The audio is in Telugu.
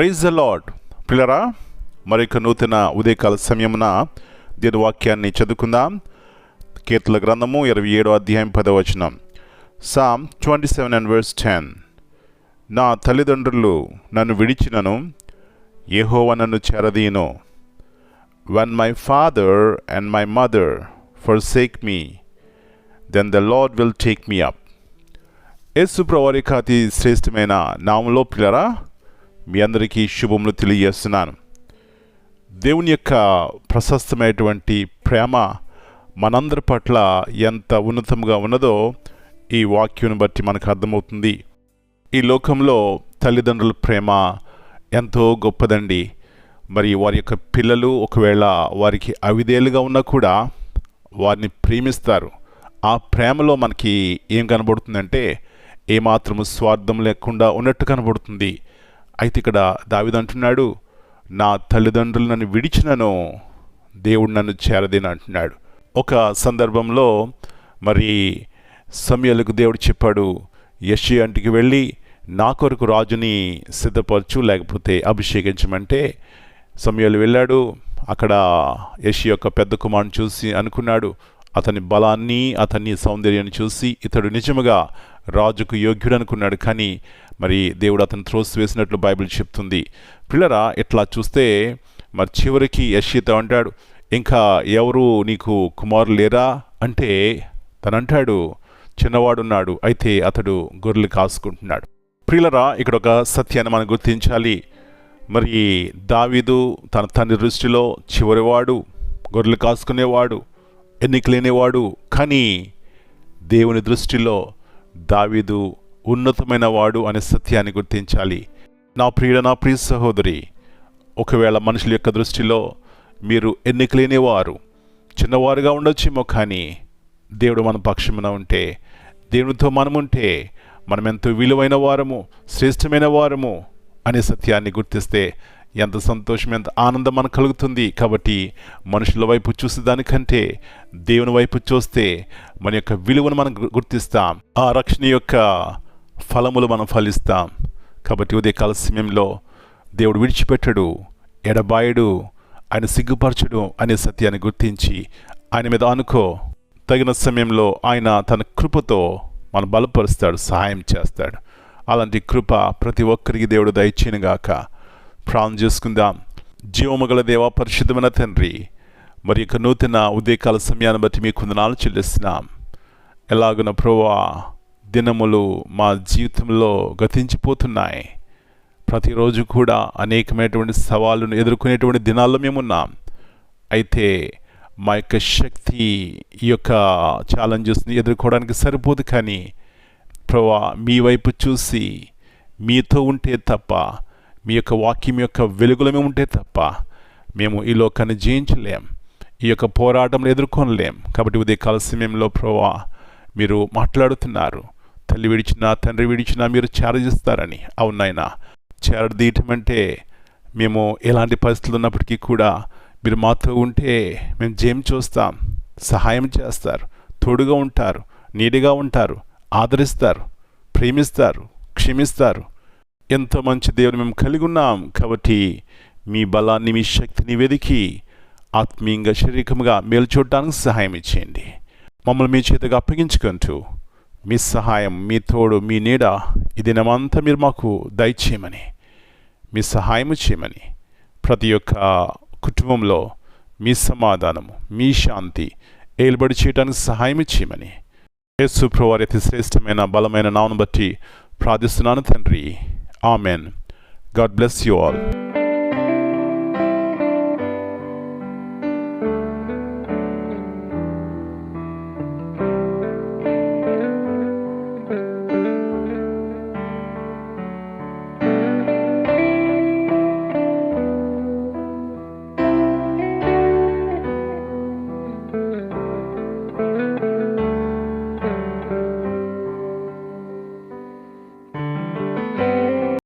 Praise the lord. పిల్లరా, మరొక నూతన ఉదయకాల సమయమున దీని వాక్యాన్ని చదువుకుందాం. కీర్తన గ్రంథము 27వ అధ్యాయం 10వ వచనం. Psalm 27 and verse 10. నా తల్లిదండ్రులు నన్ను విడిచినను, యెహోవా నన్ను చేరదీయును. When my father and my mother forsake me, then the Lord will take me up. యేసు ప్రభువారి అతి శ్రేష్టమైన నామములో పిల్లరా, మీ అందరికీ శుభములు తెలియజేస్తున్నాను. దేవుని యొక్క ప్రశస్తమైనటువంటి ప్రేమ మనందరి పట్ల ఎంత ఉన్నతంగా ఉన్నదో ఈ వాక్యం బట్టి మనకు అర్థమవుతుంది. ఈ లోకంలో తల్లిదండ్రుల ప్రేమ ఎంతో గొప్పదండి. మరి వారి యొక్క పిల్లలు ఒకవేళ వారికి అవిధేయులుగా ఉన్నా కూడా వారిని ప్రేమిస్తారు. ఆ ప్రేమలో మనకి ఏం కనబడుతుందంటే ఏమాత్రము స్వార్థం లేకుండా ఉన్నట్టు కనబడుతుంది. అయితే ఇక్కడ దావీదు అంటున్నాడు, నా తల్లిదండ్రులు నన్ను విడిచినను, దేవుడు నన్ను చేరదేని అంటున్నాడు. ఒక సందర్భంలో మరి సమూయేలుకు దేవుడు చెప్పాడు, యెషయా ఇంటికి వెళ్ళి నా కొరకు రాజుని సిద్ధపరచు, లేకపోతే అభిషేకించమంటే సమూయేలు వెళ్ళాడు. అక్కడ యెషయా యొక్క పెద్ద కుమారుని చూసి అనుకున్నాడు, అతని బలాన్ని అతని సౌందర్యాన్ని చూసి ఇతడు నిజముగా రాజుకు యోగ్యుడు అనుకున్నాడు. కానీ మరి దేవుడు అతను త్రోసివేసినట్లు బైబిల్ చెప్తుంది. పిల్లరా, ఇట్లా చూస్తే మరి చివరికి యెషయాతో అంటాడు, ఇంకా ఎవరు నీకు కుమారులు లేరా అంటే తనంటాడు, చిన్నవాడున్నాడు, అయితే అతడు గొర్రెలు కాసుకుంటున్నాడు. ప్రియులరా, ఇక్కడ ఒక సత్యాన్ని మనం గుర్తించాలి. మరి దావీదు తన తండ్రి దృష్టిలో చివరివాడు, గొర్రెలు కాసుకునేవాడు, ఎన్నిక లేనివాడు. కానీ దేవుని దృష్టిలో దావీదు ఉన్నతమైన వాడు అనే సత్యాన్ని గుర్తించాలి. నా ప్రియ సహోదరి, ఒకవేళ మనుషుల యొక్క దృష్టిలో మీరు ఎన్నిక లేనివారు, చిన్నవారుగా ఉండొచ్చేమో, కానీ దేవుడు మన పక్షమున ఉంటే, దేవునితో మనముంటే మనం ఎంతో విలువైన వారము, శ్రేష్టమైన వారము అనే సత్యాన్ని గుర్తిస్తే ఎంత సంతోషం, ఎంత ఆనందం మనకు కలుగుతుంది. కాబట్టి మనుషుల వైపు చూసేదానికంటే దేవుని వైపు చూస్తే మన యొక్క విలువను మనం గుర్తిస్తాం, ఆ రక్షణ యొక్క ఫలములు మనం ఫలిస్తాం. కాబట్టి ఉదయకాల సమయంలో దేవుడు విడిచిపెట్టడు, ఎడబాయడు, ఆయన సిగ్గుపరచడు అనే సత్యాన్ని గుర్తించి ఆయన మీద అనుకో. తగిన సమయంలో ఆయన తన కృపతో మనం బలపరుస్తాడు, సహాయం చేస్తాడు. అలాంటి కృప ప్రతి ఒక్కరికి దేవుడు దయచేయనుగాక. ప్రార్థన చేసుకుందాం. జీవముగల దేవ, పరిశుద్ధమైన తండ్రి, మరి యొక్క నూతన ఉదయకాల సమయాన్ని బట్టి మీకు వందనాలు చెల్లిస్తున్నాం. ఎలాగున ప్రభువా, దినములు మా జీవితంలో గతించిపోతున్నాయి. ప్రతిరోజు కూడా అనేకమైనటువంటి సవాళ్ళను ఎదుర్కొనేటువంటి దినాల్లో మేమున్నాం. అయితే మా యొక్క శక్తి ఈ యొక్క ఛాలెంజెస్ని ఎదుర్కోవడానికి సరిపోదు. కానీ ప్రభువా, మీ వైపు చూసి మీతో ఉంటే తప్ప, మీ యొక్క వాక్యం యొక్క వెలుగులో మేము ఉంటే తప్ప మేము ఈ లోకాన్ని జయించలేం, ఈ యొక్క పోరాటంలో ఎదుర్కొనలేం. కాబట్టి ఉదయకాల సమయంలో ప్రభువా మీరు మాట్లాడుతున్నారు, తల్లి విడిచినా తండ్రి విడిచినా మీరు చేరదీస్తారని. అవునైనా, చేరదీయటం అంటే మేము ఎలాంటి పరిస్థితులు ఉన్నప్పటికీ కూడా మీరు మాతో ఉంటే మేము జయం చూస్తాం, సహాయం చేస్తారు, తోడుగా ఉంటారు, నీడిగా ఉంటారు, ఆదరిస్తారు, ప్రేమిస్తారు, క్షమిస్తారు. ఎంతో మంచి దేవుని మేము కలిగి ఉన్నాం. కాబట్టి మీ బలాన్ని, మీ శక్తిని వెదికి ఆత్మీయంగా, శారీరకంగా మేలు చూడడానికి సహాయం ఇచ్చేయండి. మమ్మల్ని మీ చేతిగా అప్పగించుకుంటూ మీ సహాయం, మీ తోడు, మీ నీడ ఈ దినమంతా మీరు మాకు దయచేయమని, మీ సహాయం చేయమని, ప్రతి ఒక్క కుటుంబంలో మీ సమాధానము, మీ శాంతి ఏలుబడి చేయడానికి సహాయం చేయమని యేసు ప్రభువారి అతి శ్రేష్టమైన బలమైన నామమును బట్టి ప్రార్థిస్తున్నాను తండ్రి. Amen. God bless you all.